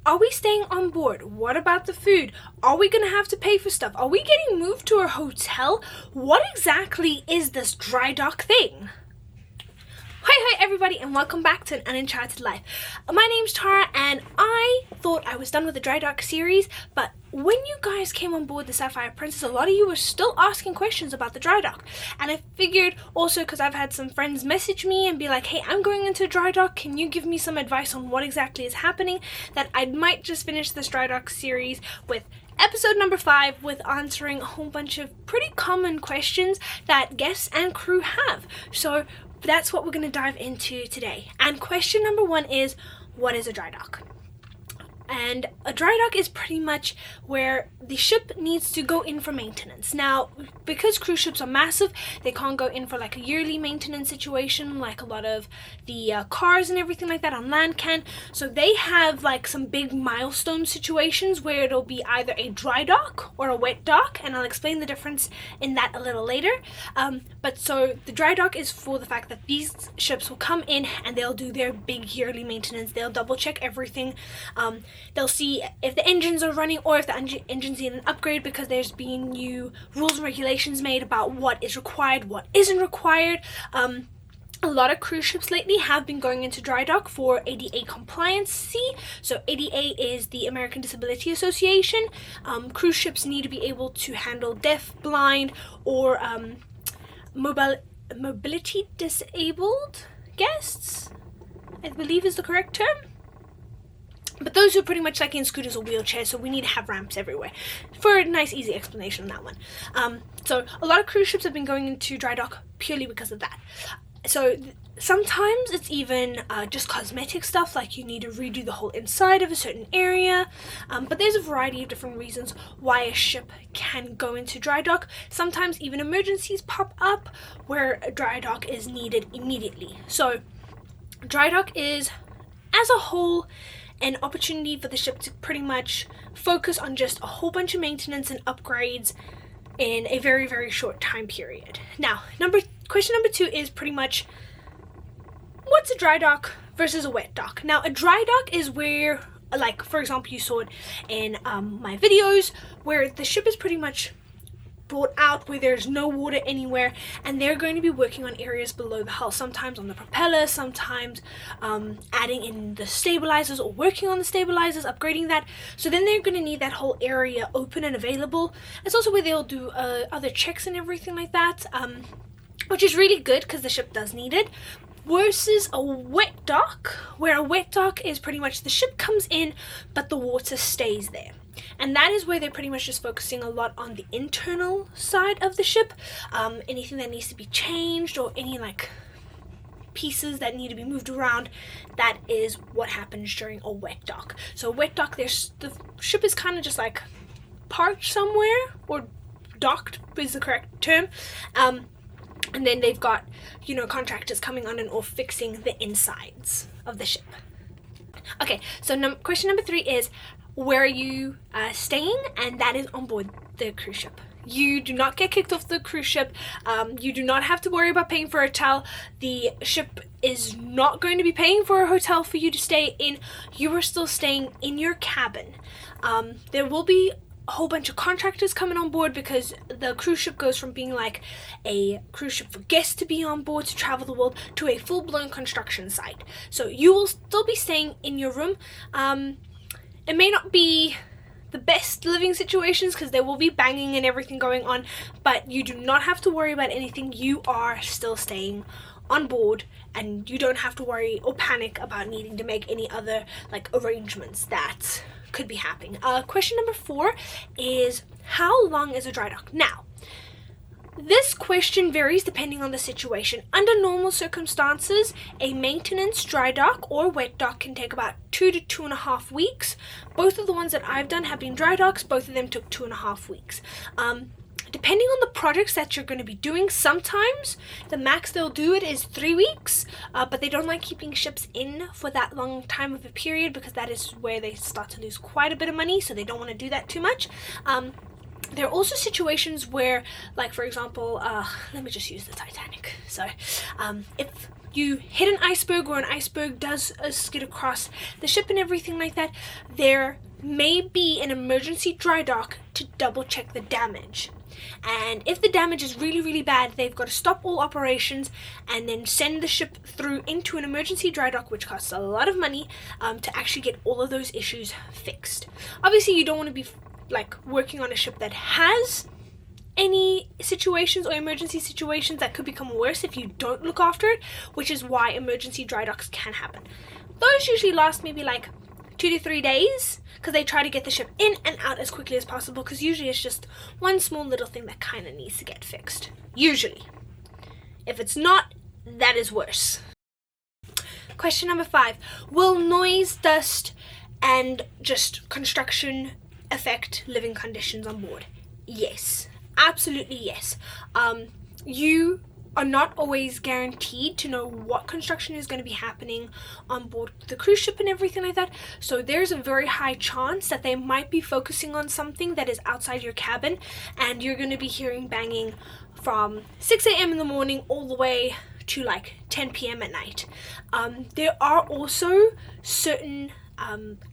Are we staying on board? What about the food? Are we going to have to pay for stuff? Are we getting moved to a hotel? What exactly is this dry dock thing? Hi everybody, and welcome back to An Uncharted Life. My name's Tara, and I thought I was done with the dry dock series, but when you guys came on board the Sapphire Princess, a lot of you were still asking questions about the dry dock. And I figured also, because I've had some friends message me and be like, hey, I'm going into dry dock, can you give me some advice on what exactly is happening, that I might just finish this dry dock series with episode number 5 with answering a whole bunch of pretty common questions that guests and crew have. So that's what we're going to dive into today. And question number 1 is, what is a dry dock? And a dry dock is pretty much where the ship needs to go in for maintenance. Now, because cruise ships are massive, they can't go in for like a yearly maintenance situation like a lot of the cars and everything like that on land can. So they have like some big milestone situations where it'll be either a dry dock or a wet dock, and I'll explain the difference in that a little later. But so the dry dock is for the fact that these ships will come in and they'll do their big yearly maintenance. They'll double check everything. They'll see if the engines are running or if the engines need an upgrade, because there's been new rules and regulations made about what is required, what isn't required. A lot of cruise ships lately have been going into dry dock for ADA compliancy. So ADA is the American Disability Association. Cruise ships need to be able to handle deaf, blind, or mobility disabled guests, I believe is the correct term. But those are pretty much like in scooters or wheelchairs, so we need to have ramps everywhere. For a nice, easy explanation on that one. So a lot of cruise ships have been going into dry dock purely because of that. So sometimes it's even just cosmetic stuff, like you need to redo the whole inside of a certain area. But there's a variety of different reasons why a ship can go into dry dock. Sometimes even emergencies pop up where a dry dock is needed immediately. So dry dock is, as a whole, an opportunity for the ship to pretty much focus on just a whole bunch of maintenance and upgrades in a very, very short time period. Now, question number 2 is pretty much, what's a dry dock versus a wet dock? Now, a dry dock is where, like, for example, you saw it in my videos, where the ship is pretty much brought out where there's no water anywhere, and they're going to be working on areas below the hull, sometimes on the propeller, sometimes adding in the stabilizers or working on the stabilizers, upgrading that. So then they're going to need that whole area open and available. It's also where they'll do other checks and everything like that, which is really good because the ship does need it. Versus a wet dock, where a wet dock is pretty much the ship comes in but the water stays there. And that is where they're pretty much just focusing a lot on the internal side of the ship. Anything that needs to be changed or any like pieces that need to be moved around, that is what happens during a wet dock. So a wet dock, the ship is kind of just like parked somewhere, or docked is the correct term. And then they've got, contractors coming on and off fixing the insides of the ship. Okay, so question number 3 is, where are you staying? And that is on board the cruise ship. You do not get kicked off the cruise ship. You do not have to worry about paying for a hotel. The ship is not going to be paying for a hotel for you to stay in. You are still staying in your cabin. There will be a whole bunch of contractors coming on board, because the cruise ship goes from being like a cruise ship for guests to be on board to travel the world to a full-blown construction site. So you will still be staying in your room. It may not be the best living situations because there will be banging and everything going on, but you do not have to worry about anything. You are still staying on board, and you don't have to worry or panic about needing to make any other like arrangements that could be happening. Question number 4 is, how long is a dry dock? Now, this question varies depending on the situation. Under normal circumstances, a maintenance dry dock or wet dock can take about 2 to 2.5 weeks. Both of the ones that I've done have been dry docks. Both of them took 2.5 weeks. Depending on the projects that you're going to be doing, sometimes the max they'll do it is 3 weeks, but they don't like keeping ships in for that long time of a period, because that is where they start to lose quite a bit of money, so they don't want to do that too much. There are also situations where, like for example, let me just use the Titanic. So if you hit an iceberg or an iceberg does a skid across the ship and everything like that, there may be an emergency dry dock to double check the damage. And if the damage is really, really bad, they've got to stop all operations and then send the ship through into an emergency dry dock, which costs a lot of money to actually get all of those issues fixed. Obviously, you don't want to be like working on a ship that has any situations or emergency situations that could become worse if you don't look after it, which is why emergency dry docks can happen. Those usually last maybe like 2 to 3 days, because they try to get the ship in and out as quickly as possible, because usually it's just one small little thing that kind of needs to get fixed. Usually. If it's not, that is worse. Question number 5. Will noise, dust, and just construction affect living conditions on board? Yes. Absolutely yes. You are not always guaranteed to know what construction is going to be happening on board the cruise ship and everything like that. So there's a very high chance that they might be focusing on something that is outside your cabin, and you're going to be hearing banging from 6 a.m. in the morning all the way to like 10 p.m. at night. There are also certain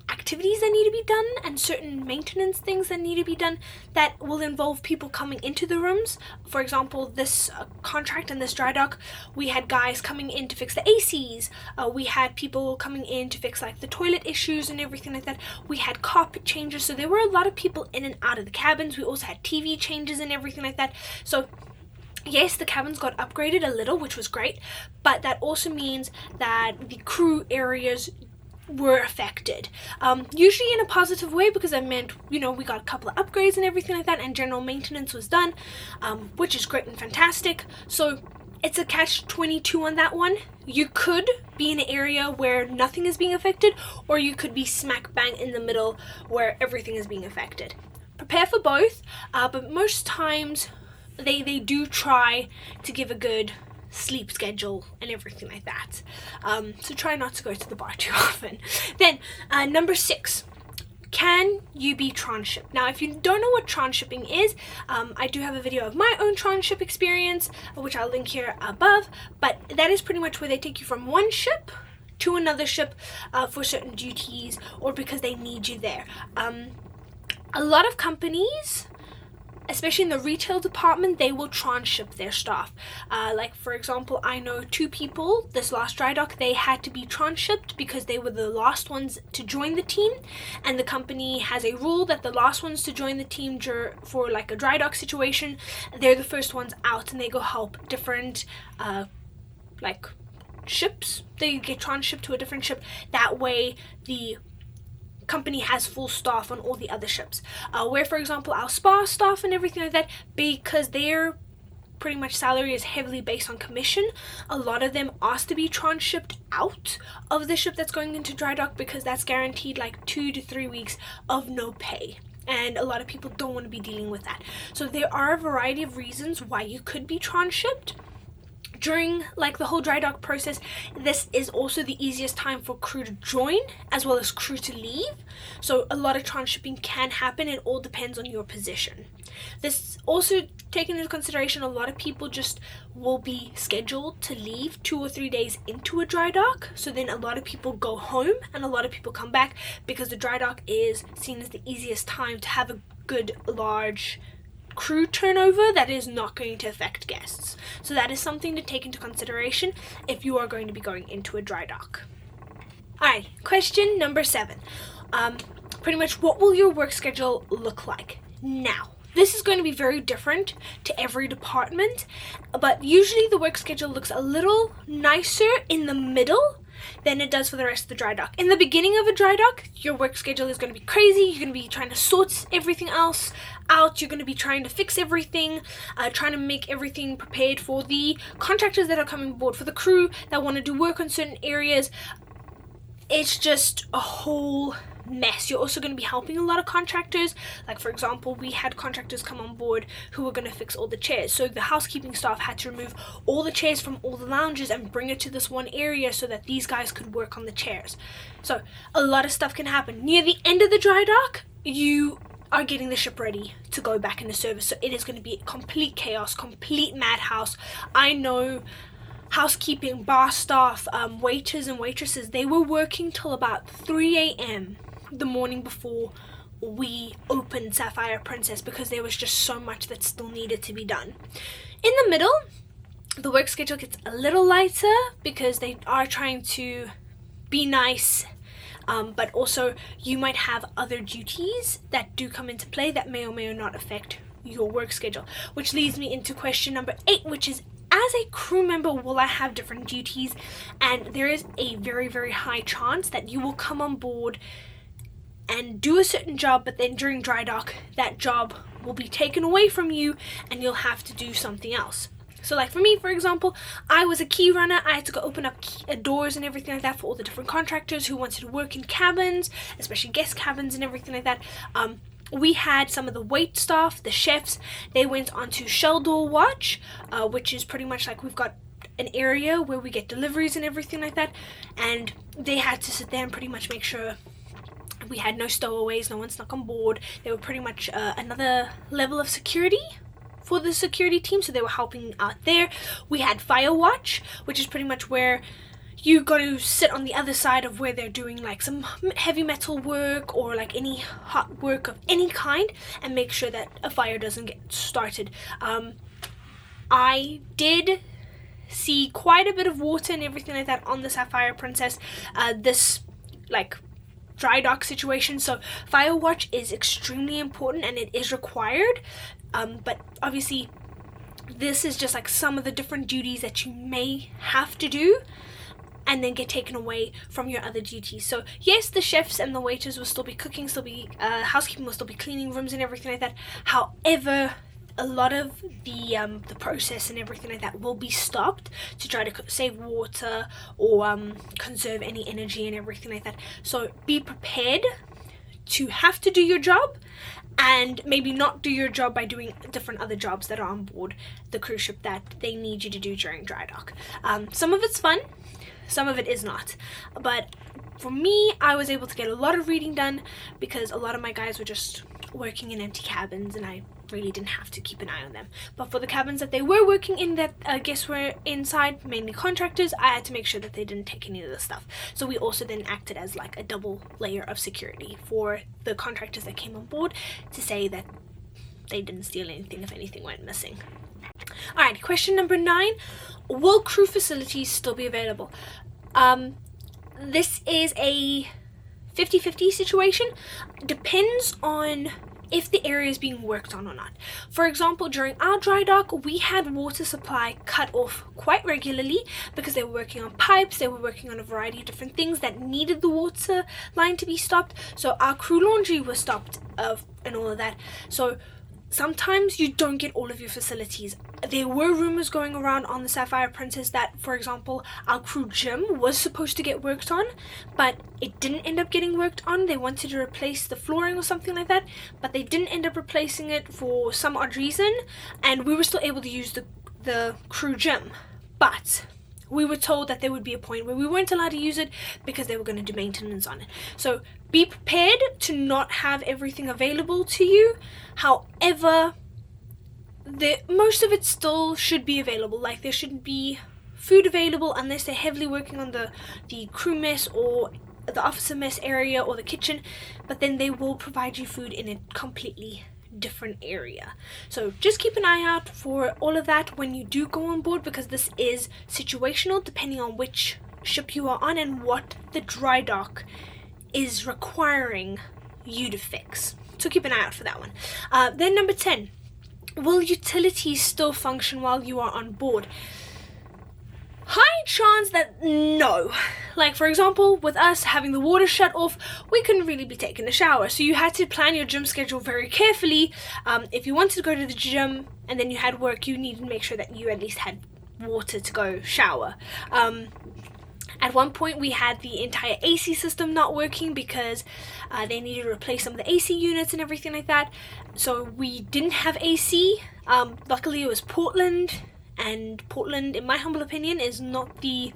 activities that need to be done and certain maintenance things that need to be done that will involve people coming into the rooms. For example, this contract and this dry dock, we had guys coming in to fix the ACs. We had people coming in to fix like the toilet issues and everything like that. We had carpet changes, so there were a lot of people in and out of the cabins. We also had TV changes and everything like that. So yes, the cabins got upgraded a little, which was great, but that also means that the crew areas were affected, usually in a positive way, because that meant, we got a couple of upgrades and everything like that, and general maintenance was done, which is great and fantastic. So it's a catch-22 on that one. You could be in an area where nothing is being affected, or you could be smack bang in the middle where everything is being affected. Prepare for both, but most times they do try to give a good sleep schedule and everything like that. So try not to go to the bar too often. Then number 6, can you be transshipped? Now, if you don't know what transshipping is, I do have a video of my own transship experience, which I'll link here above, but that is pretty much where they take you from one ship to another ship for certain duties or because they need you there. A lot of companies, especially in the retail department, they will transship their staff. Like for example, I know 2 people this last dry dock, they had to be transshipped because they were the last ones to join the team, and the company has a rule that the last ones to join the team for like a dry dock situation, they're the first ones out, and they go help different like ships. They get transshipped to a different ship. That way the company has full staff on all the other ships, where for example our spa staff and everything like that, because their pretty much salary is heavily based on commission, a lot of them ask to be transshipped out of the ship that's going into dry dock, because that's guaranteed like 2 to 3 weeks of no pay, and a lot of people don't want to be dealing with that. So there are a variety of reasons why you could be transshipped. During like the whole dry dock process, this is also the easiest time for crew to join as well as crew to leave. So a lot of transshipping can happen. It all depends on your position. This also taken into consideration, a lot of people just will be scheduled to leave 2 or 3 days into a dry dock. So then a lot of people go home and a lot of people come back, because the dry dock is seen as the easiest time to have a good large crew turnover that is not going to affect guests. So that is something to take into consideration if you are going to be going into a dry dock. Alright, question number 7. Pretty much, what will your work schedule look like? Now, this is going to be very different to every department, but usually the work schedule looks a little nicer in the middle than it does for the rest of the dry dock. In the beginning of a dry dock, your work schedule is going to be crazy. You're going to be trying to sort everything else out. You're going to be trying to fix everything, trying to make everything prepared for the contractors that are coming aboard, for the crew that want to do work on certain areas. It's just a whole mess. You're also going to be helping a lot of contractors. Like for example, we had contractors come on board who were going to fix all the chairs, so the housekeeping staff had to remove all the chairs from all the lounges and bring it to this one area so that these guys could work on the chairs. So a lot of stuff can happen. Near the end of the dry dock, you are getting the ship ready to go back into service, so it is going to be complete chaos, complete madhouse. I know housekeeping, bar staff, waiters and waitresses, they were working till about 3 a.m. the morning before we opened Sapphire Princess, because there was just so much that still needed to be done. In the middle, the work schedule gets a little lighter because they are trying to be nice, but also you might have other duties that do come into play that may or may not affect your work schedule, which leads me into question number 8, which is, as a crew member, will I have different duties? And there is a very, very high chance that you will come on board and do a certain job, but then during dry dock, that job will be taken away from you and you'll have to do something else. So like for me, for example, I was a key runner. I had to go open up doors and everything like that for all the different contractors who wanted to work in cabins, especially guest cabins and everything like that. We had some of the wait staff, the chefs, they went on to shell door watch, which is pretty much like we've got an area where we get deliveries and everything like that, and they had to sit there and pretty much make sure we had no stowaways, no one snuck on board. They were pretty much another level of security for the security team, so they were helping out there. We had fire watch, which is pretty much where you got to sit on the other side of where they're doing like some heavy metal work or like any hot work of any kind, and make sure that a fire doesn't get started. I did see quite a bit of water and everything like that on the Sapphire Princess, this like dry dock situation, so fire watch is extremely important and it is required, but obviously this is just like some of the different duties that you may have to do and then get taken away from your other duties. So yes, the chefs and the waiters will still be cooking, still be housekeeping, will still be cleaning rooms and everything like that. However, a lot of the process and everything like that will be stopped to try to save water or conserve any energy and everything like that. So be prepared to have to do your job, and maybe not do your job by doing different other jobs that are on board the cruise ship that they need you to do during dry dock. Some of it's fun, some of it is not, but for me, I was able to get a lot of reading done because a lot of my guys were just working in empty cabins and I really didn't have to keep an eye on them. But for the cabins that they were working in that guests were inside, mainly contractors, I had to make sure that they didn't take any of the stuff. So we also then acted as like a double layer of security for the contractors that came on board to say that they didn't steal anything if anything went missing. Alright, question number 9. Will crew facilities still be available? This is a 50-50 situation. Depends on if the area is being worked on or not. For example, during our dry dock, we had water supply cut off quite regularly because they were working on pipes, they were working on a variety of different things that needed the water line to be stopped. So our crew laundry was stopped and all of that. So sometimes you don't get all of your facilities. There were rumors going around on the Sapphire Princess that, for example, our crew gym was supposed to get worked on, but it didn't end up getting worked on. They wanted to replace the flooring or something like that, but they didn't end up replacing it for some odd reason, and we were still able to use the crew gym. But we were told that there would be a point where we weren't allowed to use it because they were going to do maintenance on it. So be prepared to not have everything available to you. However, most of it still should be available. Like, there shouldn't be food available unless they're heavily working on the crew mess or the officer mess area or the kitchen, but then they will provide you food in a completely different area. So just keep an eye out for all of that when you do go on board, because this is situational depending on which ship you are on and what the dry dock is requiring you to fix. So keep an eye out for that one. Then number 10, will utilities still function while you are on board? High chance that no. Like, for example, with us having the water shut off, we couldn't really be taking a shower, so you had to plan your gym schedule very carefully. If you wanted to go to the gym and then you had work, you needed to make sure that you at least had water to go shower. At one point we had the entire AC system not working because they needed to replace some of the AC units and everything like that, so we didn't have AC. Luckily it was Portland, and Portland, in my humble opinion, is not the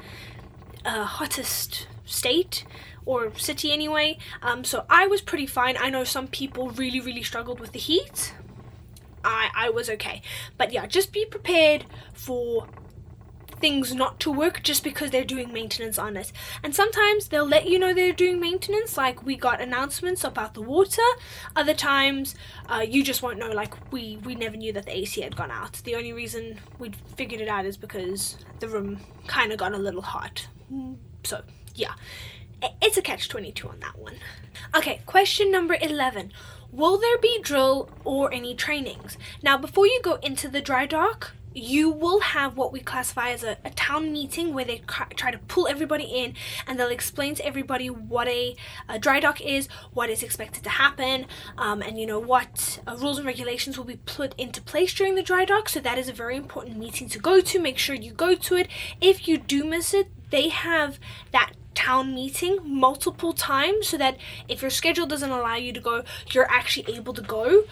hottest state or city anyway, so I was pretty fine. I know some people really struggled with the heat. I was okay, but yeah, just be prepared for things not to work just because they're doing maintenance on it. And sometimes they'll let you know they're doing maintenance, like we got announcements about the water. Other times you just won't know, like we never knew that the AC had gone out. The only reason we'd figured it out is because the room kind of got a little hot. So yeah, it's a catch-22 on that one. Okay, question number 11. Will there be drill or any trainings? Now, before you go into the dry dock, you will have what we classify as a town meeting, where they try to pull everybody in, and they'll explain to everybody what a dry dock is, what is expected to happen, and you know what rules and regulations will be put into place during the dry dock. So that is a very important meeting to go to. Make sure you go to it. If you do miss it, they have that town meeting multiple times, so that if your schedule doesn't allow you to go, you're actually able to go.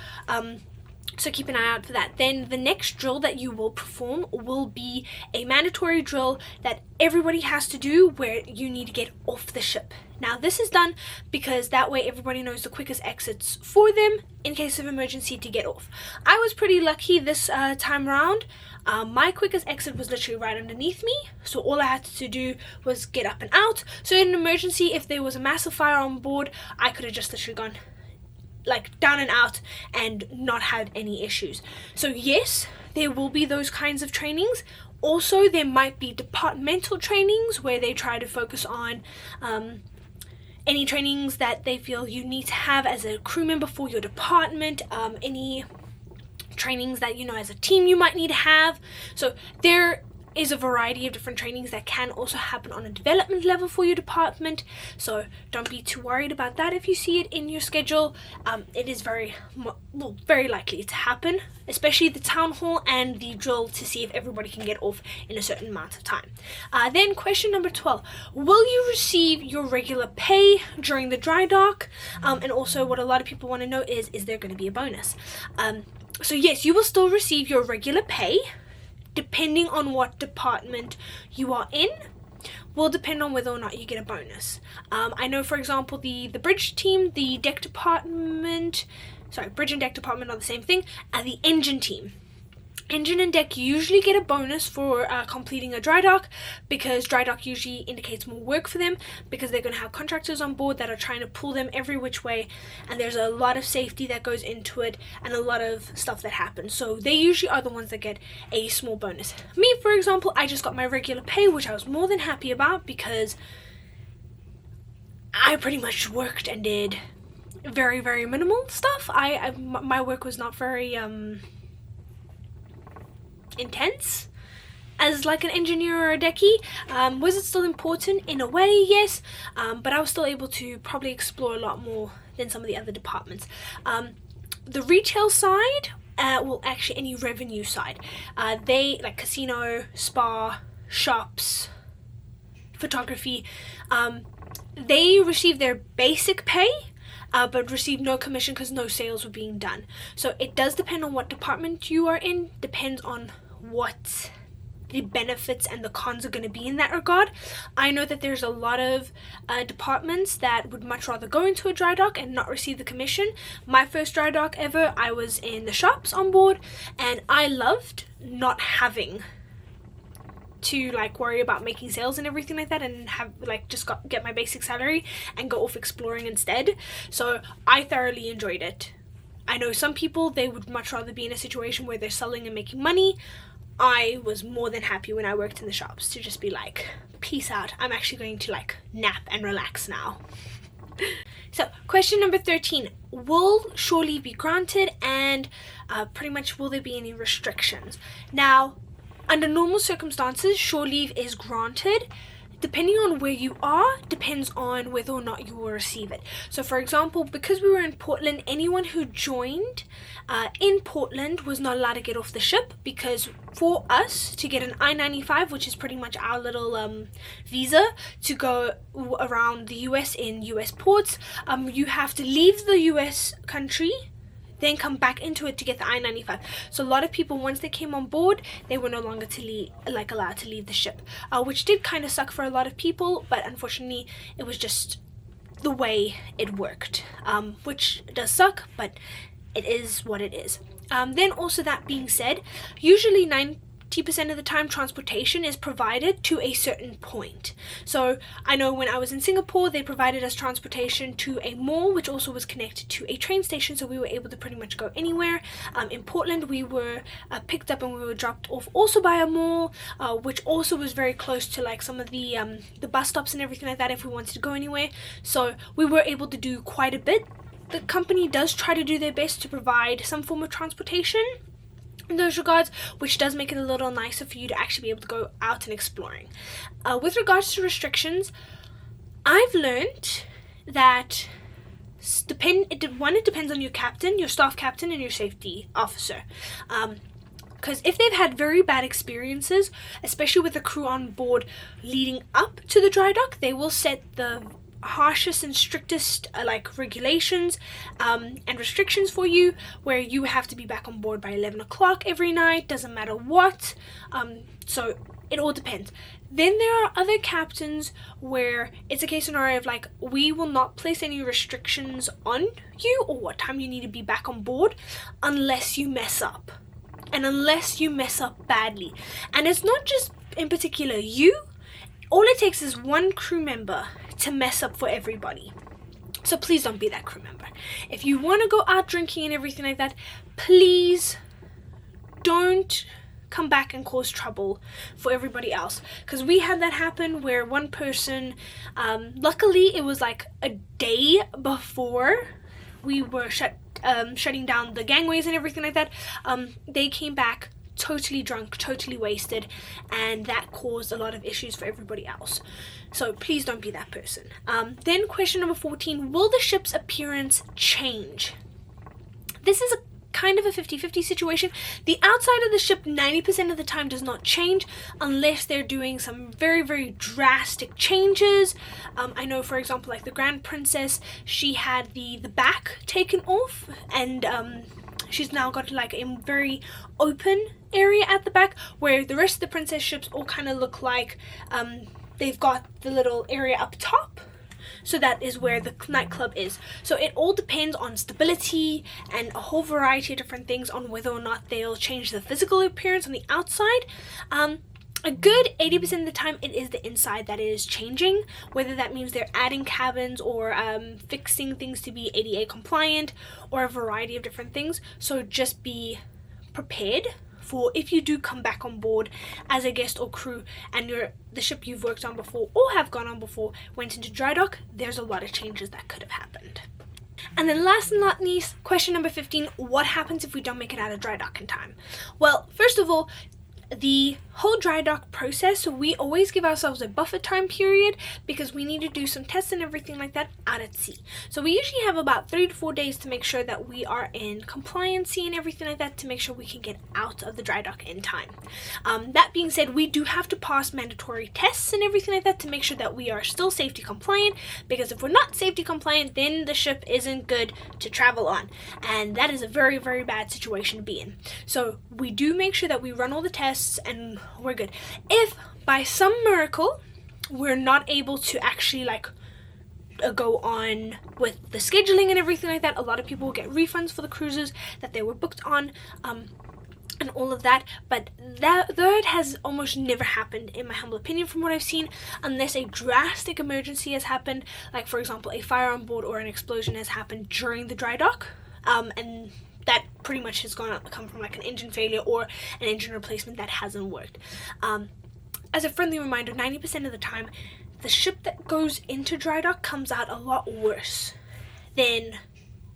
So keep an eye out for that. Then the next drill that you will perform will be a mandatory drill that everybody has to do, where you need to get off the ship. Now this is done because that way everybody knows the quickest exits for them in case of emergency to get off. I was pretty lucky this time around. My quickest exit was literally right underneath me, so all I had to do was get up and out. So in an emergency, if there was a massive fire on board, I could have just literally gone like down and out and not had any issues. So yes, there will be those kinds of trainings. Also, there might be departmental trainings where they try to focus on any trainings that they feel you need to have as a crew member for your department, any trainings that, you know, as a team you might need to have. So there is a variety of different trainings that can also happen on a development level for your department. So don't be too worried about that if you see it in your schedule. It is very likely to happen, especially the town hall and the drill to see if everybody can get off in a certain amount of time. Then question number 12, will you receive your regular pay during the dry dock? And also what a lot of people want to know is there going to be a bonus? So yes, you will still receive your regular pay. Depending on what department you are in, will depend on whether or not you get a bonus. I know, for example, the bridge team, the deck department, bridge and deck department are the same thing, and the engine team. Engine and deck usually get a bonus for completing a dry dock, because dry dock usually indicates more work for them, because they're going to have contractors on board that are trying to pull them every which way, and there's a lot of safety that goes into it and a lot of stuff that happens. So they usually are the ones that get a small bonus. Me, for example, I just got my regular pay, which I was more than happy about, because I pretty much worked and did very, very minimal stuff. My work was not very intense as like an engineer or a decky. Was it still important? In a way, yes, but I was still able to probably explore a lot more than some of the other departments. The retail side, well, actually any revenue side, they, like casino, spa, shops, photography, they receive their basic pay, but receive no commission because no sales were being done. So it does depend on what department you are in, depends on what the benefits and the cons are going to be in that regard. I know that there's a lot of departments that would much rather go into a dry dock and not receive the commission. My first dry dock ever, I was in the shops on board, and I loved not having to like worry about making sales and everything like that, and have like just get my basic salary and go off exploring instead. So I thoroughly enjoyed it. I know some people, they would much rather be in a situation where they're selling and making money. I was more than happy when I worked in the shops to just be like, peace out, I'm actually going to like nap and relax now. So question number 13, will shore leave be granted, and pretty much will there be any restrictions? Now, under normal circumstances, shore leave is granted. Depending on where you are, depends on whether or not you will receive it. So for example, because we were in Portland, anyone who joined in Portland was not allowed to get off the ship, because for us to get an I-95, which is pretty much our little visa to go around the US in US ports, you have to leave the US country, then come back into it to get the I-95. So a lot of people, once they came on board, they were no longer allowed to leave the ship, which did kind of suck for a lot of people, but unfortunately it was just the way it worked, which does suck, but it is what it is. Then also, that being said, usually 9 50% of the time transportation is provided to a certain point. So I know when I was in Singapore, they provided us transportation to a mall, which also was connected to a train station, so we were able to pretty much go anywhere. In Portland, we were picked up and we were dropped off also by a mall, which also was very close to like some of the bus stops and everything like that if we wanted to go anywhere. So we were able to do quite a bit. The company does try to do their best to provide some form of transportation in those regards, which does make it a little nicer for you to actually be able to go out and exploring. With regards to restrictions, I've learned that it depends on your captain, your staff captain, and your safety officer. Because if they've had very bad experiences, especially with the crew on board leading up to the dry dock, they will set the harshest and strictest regulations and restrictions for you, where you have to be back on board by 11 o'clock every night, doesn't matter what. So it all depends. Then there are other captains where it's a case scenario of like, we will not place any restrictions on you or what time you need to be back on board unless you mess up, and unless you mess up badly. And it's not just in particular you. All it takes is one crew member to mess up for everybody. So please don't be that crew member. If you want to go out drinking and everything like that, please don't come back and cause trouble for everybody else. Because we had that happen where one person, luckily it was like a day before we were shutting down the gangways and everything like that. They came back totally drunk, totally wasted, and that caused a lot of issues for everybody else. So please don't be that person. Then question number 14, will the ship's appearance change? This is a kind of a 50-50 situation. The outside of the ship 90% of the time does not change unless they're doing some very, very drastic changes. I know, for example, like the Grand Princess, she had the back taken off, and she's now got like a very open area at the back, where the rest of the princess ships all kind of look like they've got the little area up top. So that is where the nightclub is. So it all depends on stability and a whole variety of different things on whether or not they'll change the physical appearance on the outside. A good 80% of the time it is the inside that is changing, whether that means they're adding cabins or fixing things to be ADA compliant or a variety of different things. So just be prepared for if you do come back on board as a guest or crew and the ship you've worked on before or have gone on before went into dry dock, there's a lot of changes that could have happened. And then last and not least, question number 15, what happens if we don't make it out of dry dock in time? Well, first of all, the whole dry dock process, we always give ourselves a buffer time period because we need to do some tests and everything like that out at sea. So we usually have about 3 to 4 days to make sure that we are in compliancy and everything like that to make sure we can get out of the dry dock in time. That being said, we do have to pass mandatory tests and everything like that to make sure that we are still safety compliant, because if we're not safety compliant, then the ship isn't good to travel on, and that is a very, very bad situation to be in. So we do make sure that we run all the tests and we're good. If by some miracle we're not able to actually go on with the scheduling and everything like that, a lot of people will get refunds for the cruises that they were booked on, and all of that, but that has almost never happened in my humble opinion from what I've seen, unless a drastic emergency has happened, like for example a fire on board or an explosion has happened during the dry dock, and that pretty much has come from like an engine failure or an engine replacement that hasn't worked. As a friendly reminder, 90% of the time, the ship that goes into dry dock comes out a lot worse than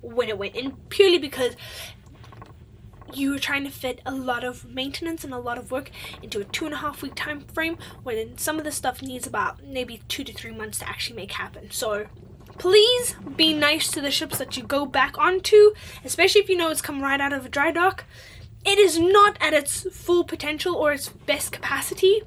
when it went in, purely because you were trying to fit a lot of maintenance and a lot of work into a 2.5 week time frame, when some of the stuff needs about maybe 2 to 3 months to actually make happen. So please be nice to the ships that you go back onto, especially if you know it's come right out of a dry dock. It is not at its full potential or its best capacity,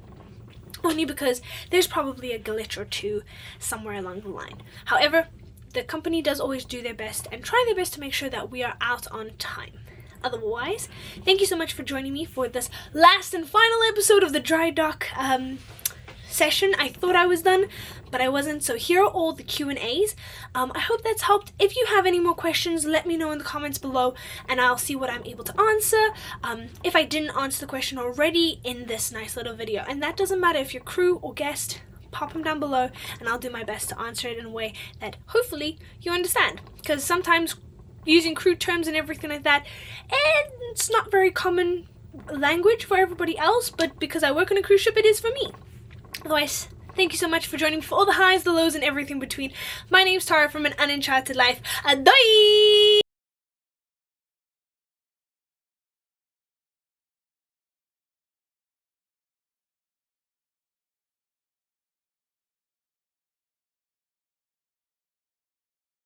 only because there's probably a glitch or two somewhere along the line. However, the company does always do their best and try their best to make sure that we are out on time. Otherwise, thank you so much for joining me for this last and final episode of the dry dock session. I thought I was done, but I wasn't. So here are all the Q&As. I hope that's helped. If you have any more questions, let me know in the comments below and I'll see what I'm able to answer. If I didn't answer the question already in this nice little video, and that doesn't matter if you're crew or guest, pop them down below and I'll do my best to answer it in a way that hopefully you understand, because sometimes using crude terms and everything like that, and it's not very common language for everybody else, but because I work on a cruise ship, it is for me. Otherwise, thank you so much for joining me for all the highs, the lows, and everything between. My name's Tara from An Uncharted Life. Bye!